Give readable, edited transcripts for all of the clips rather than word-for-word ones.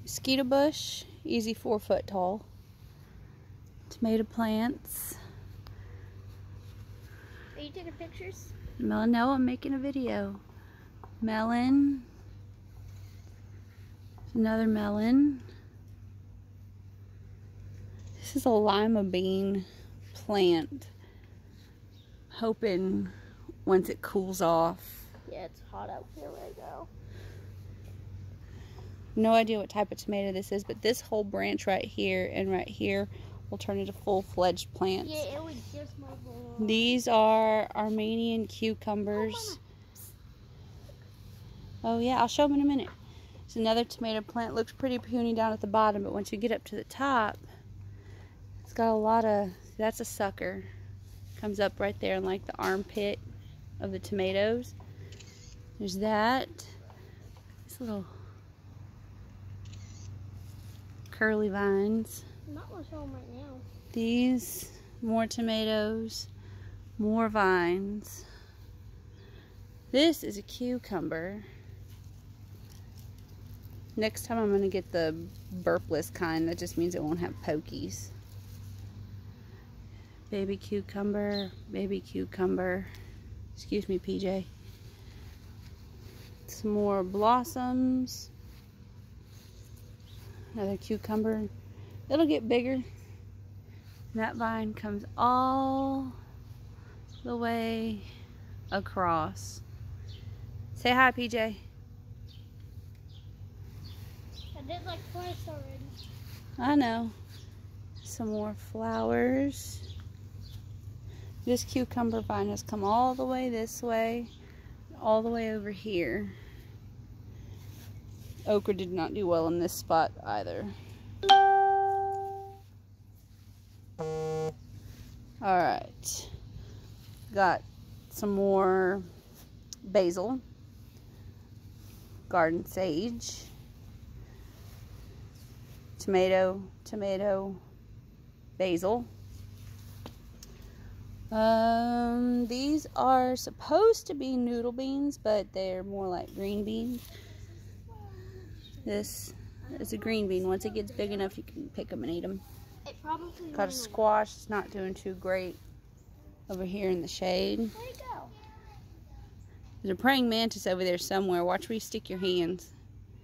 Mosquito bush, easy 4 foot tall. Tomato plants. Are you taking pictures? Melon, no, I'm making a video. Melon. Another melon. This is a lima bean plant. Hoping once it cools off. Yeah, it's hot out here right now. No idea what type of tomato this is, but this whole branch right here and right here will turn into full-fledged plants. Yeah, it would just move along. These are Armenian cucumbers. Oh yeah, I'll show them in a minute. It's another tomato plant. Looks pretty puny down at the bottom, but once you get up to the top, it's got a lot of, that's a sucker. Comes up right there in like the armpit of the tomatoes. There's that. These little curly vines. I'm not gonna show them right now. These, more tomatoes, more vines. This is a cucumber. Next time I'm going to get the burpless kind. That just means it won't have pokies. Baby cucumber, baby cucumber. Excuse me, PJ. Some more blossoms. Another cucumber. It'll get bigger. And that vine comes all the way across. Say hi, PJ. I did like twice already. I know. Some more flowers. This cucumber vine has come all the way this way, all the way over here. Okra did not do well in this spot either. Alright. Got some more basil, garden sage, tomato, basil. These are supposed to be noodle beans, but they're more like green beans. This is a green bean. Once it gets big enough, you can pick them and eat them. It probably Got a squash. It's not doing too great over here in the shade. Where'd it go? There's a praying mantis over there somewhere. Watch where you stick your hands.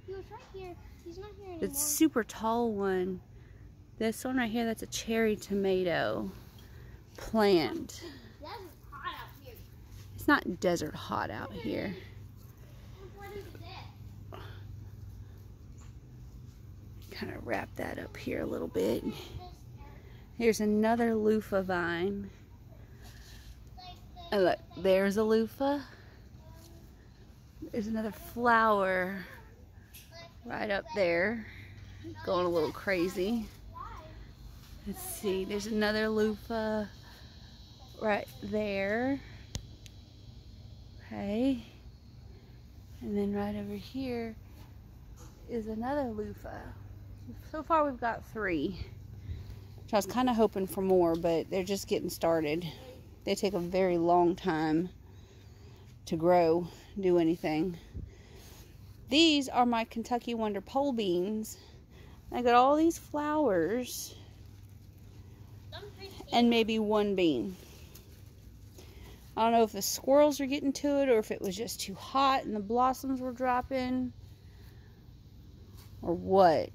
He was right here. He's not here anymore. It's a super tall one. This one right here, that's a cherry tomato plant. That's hot out here. It's not desert hot out here. What is this? Kind of wrap that up here a little bit. Here's another loofah vine. And look, there's a loofah. There's another flower right up there. Going a little crazy. Let's see, there's another loofah right there. Okay. And then right over here is another loofah. So far we've got 3. Which I was kind of hoping for more, but they're just getting started. They take a very long time to grow, do anything. These are my Kentucky Wonder pole beans. I got all these flowers and maybe 1 bean. I don't know if the squirrels are getting to it or if it was just too hot and the blossoms were dropping or what.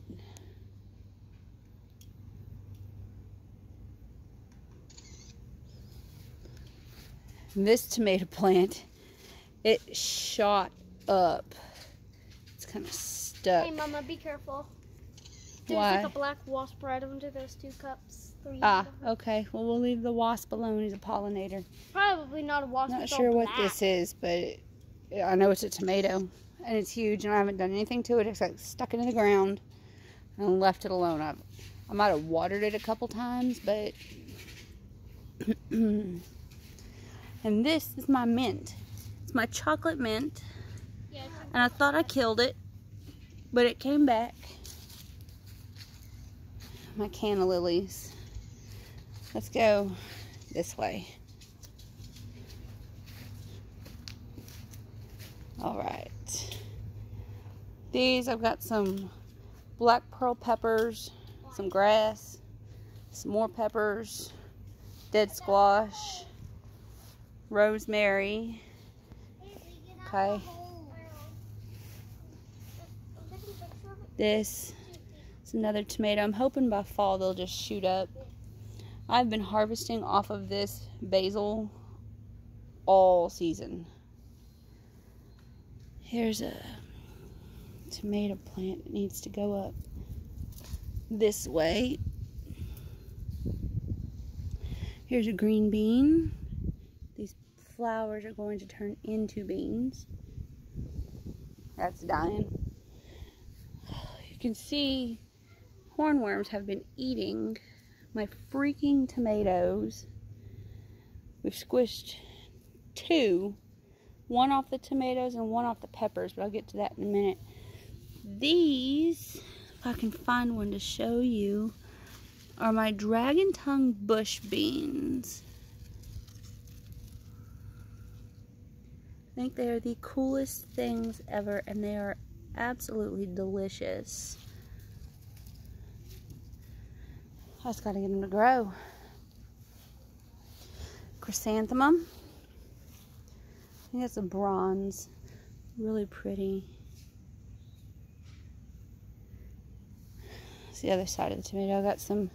And this tomato plant, it shot up. It's kind of stuck. Hey, Mama, be careful. There's Why? like a black wasp right under those 2 cups. 3 Ah, okay. Well, we'll leave the wasp alone. He's a pollinator. Probably not a wasp. Not sure what this is, but I know it's a tomato. And it's huge, and I haven't done anything to it except stuck it in the ground and left it alone. I might have watered it a couple times, but... And this is my mint. It's my chocolate mint. Yeah, And I thought I killed it, but it came back. My canna lilies. Let's go this way. All right. These, I've got some black pearl peppers, some grass, some more peppers, dead squash, rosemary. Okay. This is another tomato. I'm hoping by fall they'll just shoot up. I've been harvesting off of this basil all season. Here's a tomato plant. It needs to go up this way. Here's a green bean. These flowers are going to turn into beans. That's dying. You can see hornworms have been eating my freaking tomatoes. We've squished two. One off the tomatoes and one off the peppers, but I'll get to that in a minute. These, if I can find one to show you, are my dragon tongue bush beans. I think they are the coolest things ever, and they are absolutely delicious. I just gotta get them to grow. Chrysanthemum. I think that's a bronze. Really pretty. That's the other side of the tomato. I got some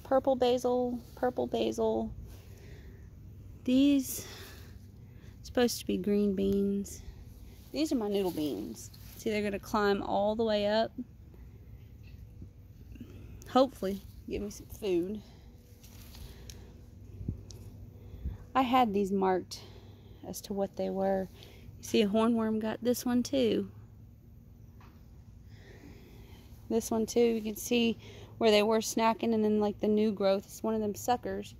purple basil. These are supposed to be green beans. These are my noodle beans. See, they're going to climb all the way up. Hopefully, give me some food. I had these marked as to what they were. You see, a hornworm got this one too. This one too. You can see where they were snacking, and then like the new growth. It's one of them suckers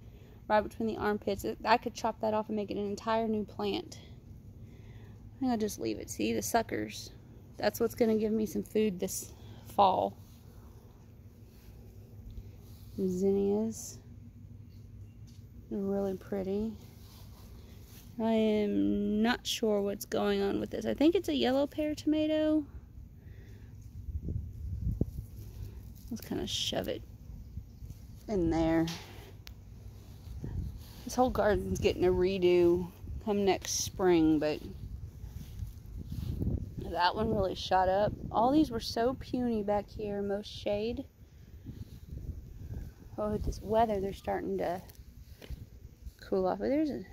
right between the armpits. I could chop that off and make it an entire new plant. I think I'll just leave it. See, the suckers. That's what's going to give me some food this fall. Zinnias. They're really pretty. I am not sure what's going on with this. I think it's a yellow pear tomato. Let's kind of shove it in there. This whole garden's getting a redo come next spring, but that one really shot up. All these were so puny back here, most shade. Oh, with this weather, they're starting to cool off. But there's a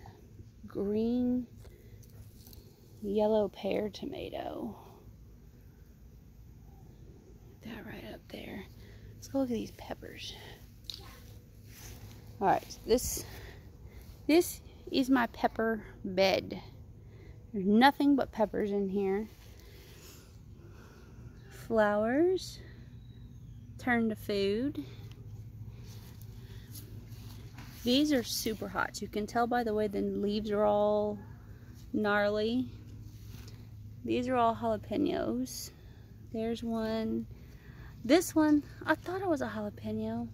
green yellow pear tomato. That right up there. Let's go look at these peppers. Alright, so this is my pepper bed. There's nothing but peppers in here. Flowers. Turn to food. These are super hot. You can tell by the way the leaves are all gnarly. These are all jalapenos. There's one. This one, I thought it was a jalapeno.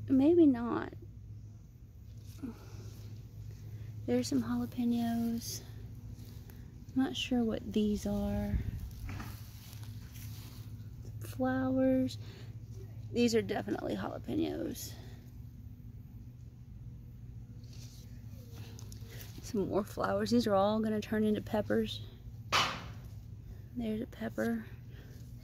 Maybe not. There's some jalapenos. I'm not sure what these are. Flowers. These are definitely jalapenos. Some more flowers. These are all going to turn into peppers. There's a pepper.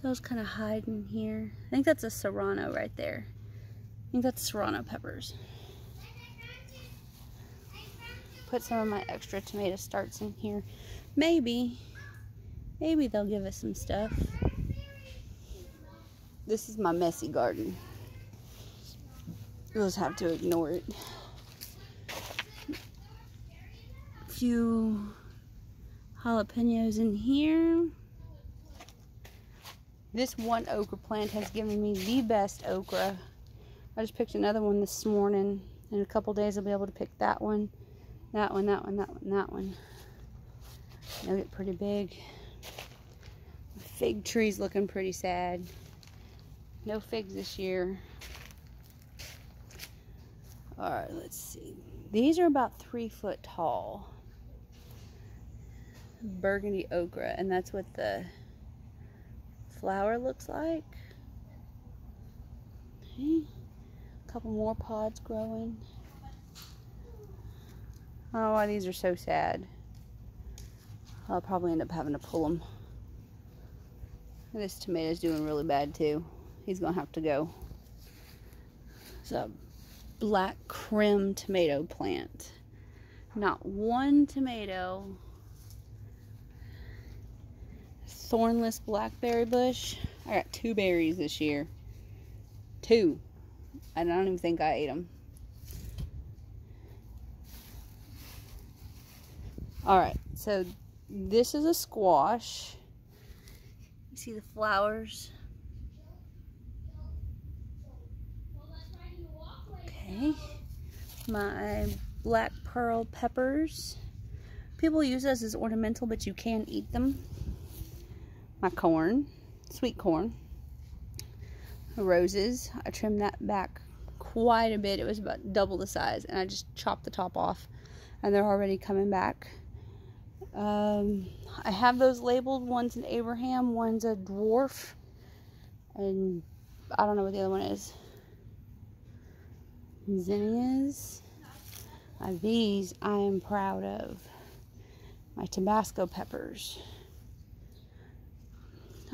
Those kind of hiding here. I think that's a serrano right there. I think that's serrano peppers. Put some of my extra tomato starts in here. Maybe they'll give us some stuff. This is my messy garden. You'll just have to ignore it. A few jalapenos in here. This one okra plant has given me the best okra. I just picked another one this morning. In a couple days I'll be able to pick that one, that one, that one, that one, that one. They'll get pretty big. The fig tree's looking pretty sad. No figs this year. Alright, let's see. These are about 3 foot tall. Burgundy okra, and that's what the flower looks like. Okay. A couple more pods growing. I don't know why these are so sad. I'll probably end up having to pull them. This tomato's doing really bad too. He's gonna have to go. It's a black Krim tomato plant. Not one tomato. Thornless blackberry bush. I got 2 berries this year. 2. I don't even think I ate them. Alright, so this is a squash. You see the flowers? Okay. My black pearl peppers. People use those as ornamental, but you can eat them. My corn, sweet corn. Roses. I trimmed that back quite a bit. It was about double the size, and I just chopped the top off, and they're already coming back. I have those labeled. One's an Abraham, one's a dwarf, and I don't know what the other one is. Zinnias. These I am proud of. My Tabasco peppers.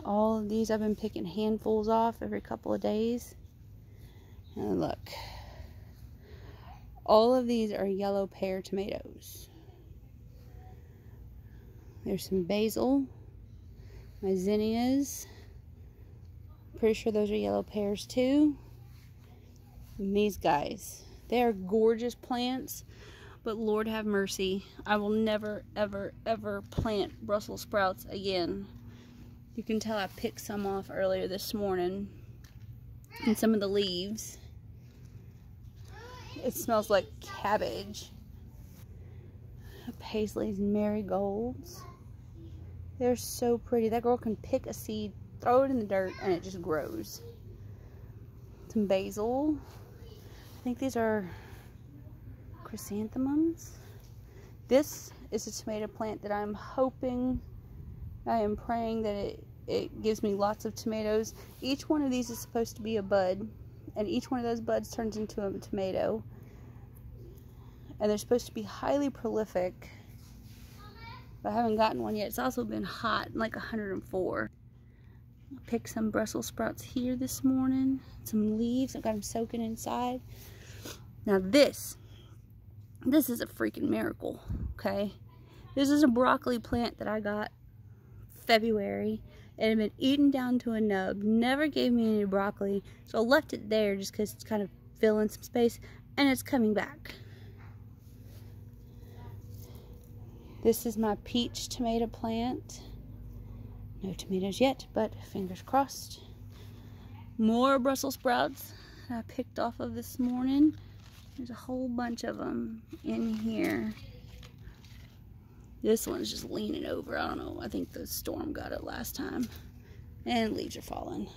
All of these I've been picking handfuls off every couple of days. And look. All of these are yellow pear tomatoes. There's some basil. My zinnias. Pretty sure those are yellow pears too. And these guys. They are gorgeous plants. But Lord have mercy. I will never, ever, ever plant Brussels sprouts again. You can tell I picked some off earlier this morning. And some of the leaves. It smells like cabbage. Paisley's marigolds. They're so pretty. That girl can pick a seed, throw it in the dirt, and it just grows. Some basil. I think these are chrysanthemums. This is a tomato plant that I'm hoping, I am praying that it gives me lots of tomatoes. Each one of these is supposed to be a bud, and each one of those buds turns into a tomato. And they're supposed to be highly prolific. But I haven't gotten one yet. It's also been hot, like 104. I picked some Brussels sprouts here this morning. Some leaves. I've got them soaking inside. Now this is a freaking miracle, okay? This is a broccoli plant that I got February. It had been eaten down to a nub. Never gave me any broccoli. So I left it there just because it's kind of filling some space. And it's coming back. This is my peach tomato plant. No tomatoes yet, but fingers crossed. More Brussels sprouts that I picked off of this morning. There's a whole bunch of them in here. This one's just leaning over. I don't know. I think the storm got it last time. And leaves are falling.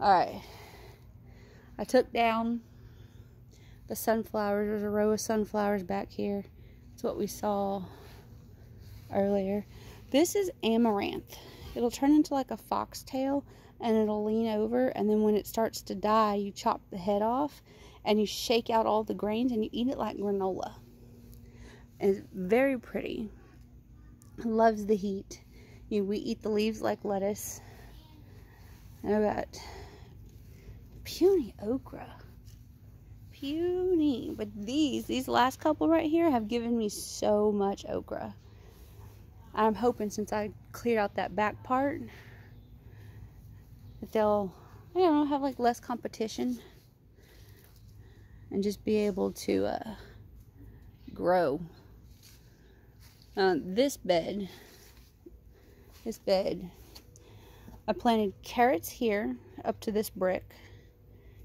Alright. I took down the sunflowers. There's a row of sunflowers back here. That's what we saw earlier. This is amaranth. It'll turn into like a foxtail and it'll lean over, and then when it starts to die, you chop the head off and you shake out all the grains and you eat it like granola. And it's very pretty. It loves the heat. We eat the leaves like lettuce. And I've got puny okra. Puny. But these last couple right here have given me so much okra. I'm hoping since I cleared out that back part that they'll, I don't know, have like less competition and just be able to grow. This bed, I planted carrots here up to this brick.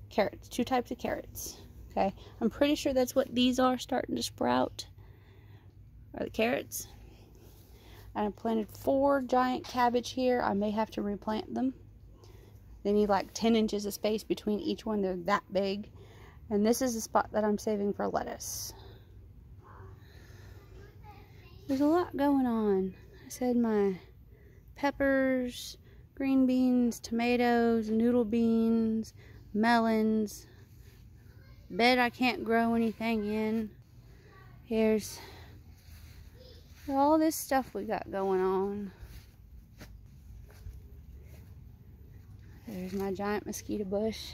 Carrots, 2 types of carrots. Okay, I'm pretty sure that's what these are starting to sprout. Are the carrots? And I planted 4 giant cabbage here. I may have to replant them. They need like 10 inches of space between each one. They're that big. And this is the spot that I'm saving for lettuce. There's a lot going on. I said my peppers, green beans, tomatoes, noodle beans, melons. Bed I can't grow anything in. Here's all this stuff we got going on. There's my giant mosquito bush.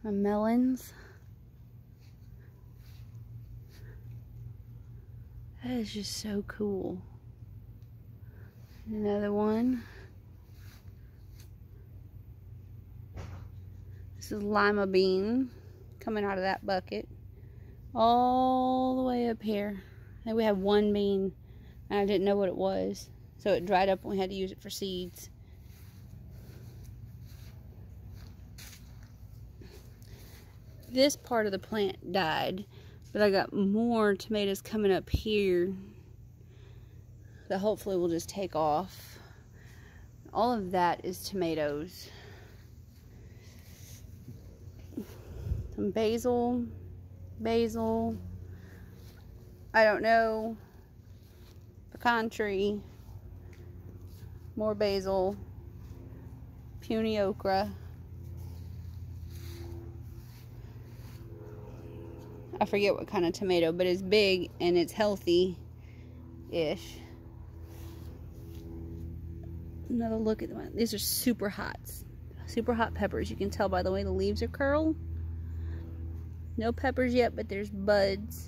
My melons. That is just so cool. Another one. This is lima bean coming out of that bucket. All the way up here. And we had one bean and I didn't know what it was. So it dried up and we had to use it for seeds. This part of the plant died, but I got more tomatoes coming up here that hopefully will just take off. All of that is tomatoes. Some basil, I don't know, pecan tree, more basil, puny okra. I forget what kind of tomato, but it's big and it's healthy-ish. Another look at them. These are super hot peppers. You can tell by the way the leaves are curled. No peppers yet, but there's buds.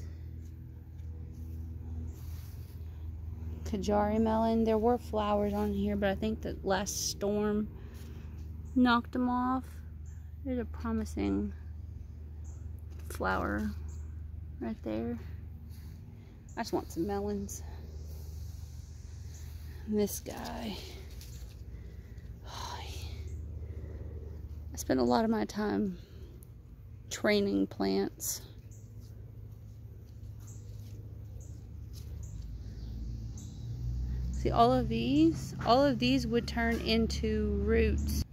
Kajari melon. There were flowers on here, but I think the last storm knocked them off. There's a promising flower right there. I just want some melons. And this guy. I spend a lot of my time training plants. See, all of these would turn into roots.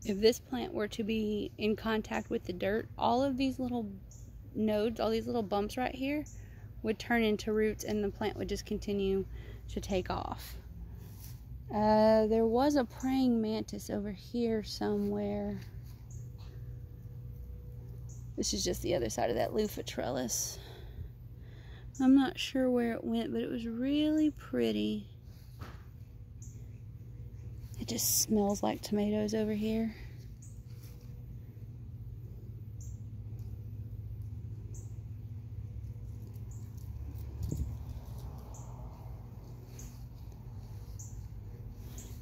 If this plant were to be in contact with the dirt, all of these little nodes, all these little bumps right here would turn into roots and the plant would just continue to take off. There was a praying mantis over here somewhere. This is just the other side of that loofah trellis. I'm not sure where it went, but it was really pretty. It just smells like tomatoes over here.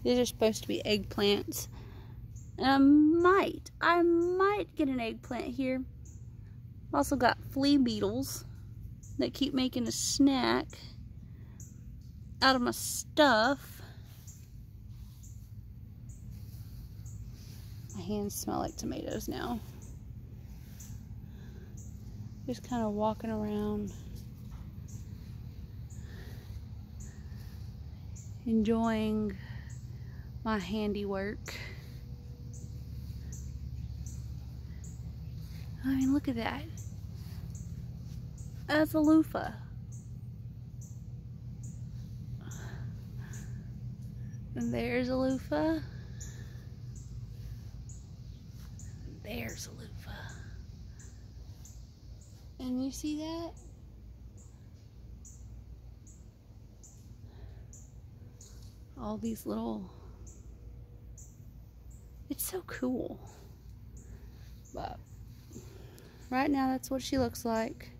These are supposed to be eggplants. And I might get an eggplant here. Also got flea beetles that keep making a snack out of my stuff. My hands smell like tomatoes now. Just kind of walking around, enjoying my handiwork. I mean, look at that. That's a loofah. And there's a loofah. There's a loofah. And you see that? All these little... It's so cool. But right now, that's what she looks like.